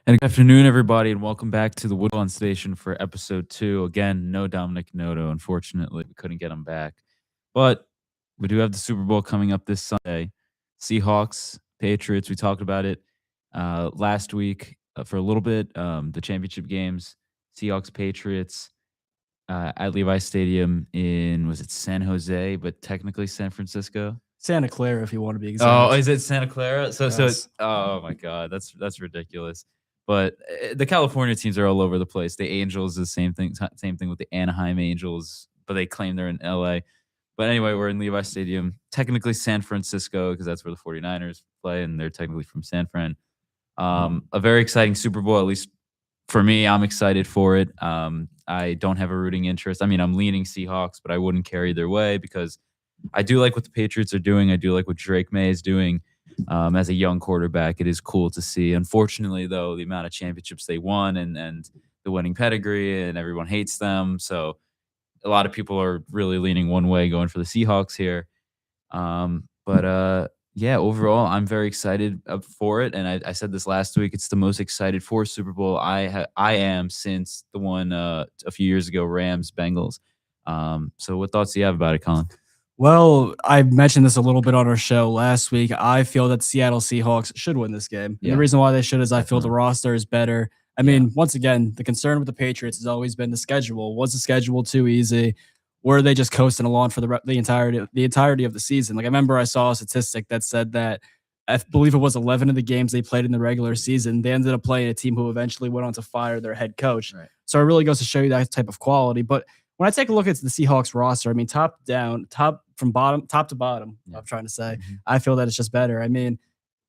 And good afternoon, everybody, and welcome back to the Woodlawn Station for episode 2. Again, no Dominic Noto. Unfortunately, we couldn't get him back. But we do have the Super Bowl coming up this Sunday. Seahawks, Patriots, we talked about it last week for a little bit. The championship games, Seahawks, Patriots at Levi Stadium in, was it San Jose, but technically San Francisco? Santa Clara, if you want to be Oh, exact. is it Santa Clara? Yes. Oh my God, that's ridiculous. But the California teams are all over the place. The Angels, the same thing with the Anaheim Angels, but they claim they're in LA. But anyway, we're in Levi Stadium, technically San Francisco, because that's where the 49ers play, and they're technically from San Fran. A very exciting Super Bowl, at least for me. I'm excited for it. I don't have a rooting interest. I mean, I'm leaning Seahawks, but I wouldn't care either way because I do like what the Patriots are doing. I do like what Drake May is doing as a young quarterback. It is cool to see. Unfortunately, though, the amount of championships they won and the winning pedigree, and everyone hates them. So a lot of people are really leaning one way, going for the Seahawks here. But yeah, overall, I'm very excited for it. And I said this last week. It's the most excited for Super Bowl I am since the one a few years ago, Rams Bengals. So what thoughts do you have about it, Colin? Well, I mentioned this a little bit on our show last week. I feel that Seattle Seahawks should win this game. And Yeah. the reason why they should is I feel the Definitely. roster is better. I mean, once again, the concern with the Patriots has always been the schedule. Was the schedule too easy? Were they just coasting along for the entirety of the season? Like I remember I saw a statistic that said that I believe it was 11 of the games they played in the regular season. They ended up playing a team who eventually went on to fire their head coach. Right. So it really goes to show you that type of quality. But when I take a look at the Seahawks roster, I mean, top to bottom, Yeah. I'm trying to say, Mhm. I feel that it's just better. I mean,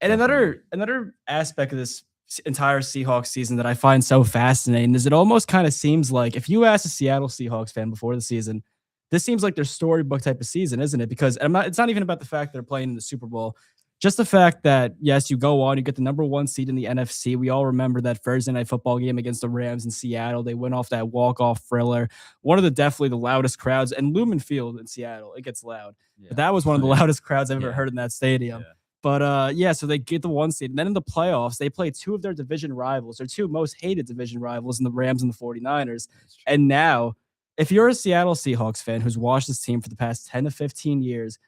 and Definitely. another aspect of this entire Seahawks season that I find so fascinating is it almost kind of seems like if you ask a Seattle Seahawks fan before the season, this seems like their storybook type of season, isn't it? Because it's not even about the fact they're playing in the Super Bowl. Just the fact that, yes, you go on, you get the number one seed in the NFC. We all remember that Thursday night football game against the Rams in Seattle. They went off that walk-off thriller. One of the definitely the loudest crowds. And Lumen Field in Seattle, it gets loud. Yeah. But that was one of the Yeah. loudest crowds I've ever Yeah. heard in that stadium. Yeah. But yeah, so they get the one seed. And then in the playoffs, they play two of their division rivals, their two most hated division rivals in the Rams and the 49ers. That's true. And now, if you're a Seattle Seahawks fan who's watched this team for the past 10 to 15 years,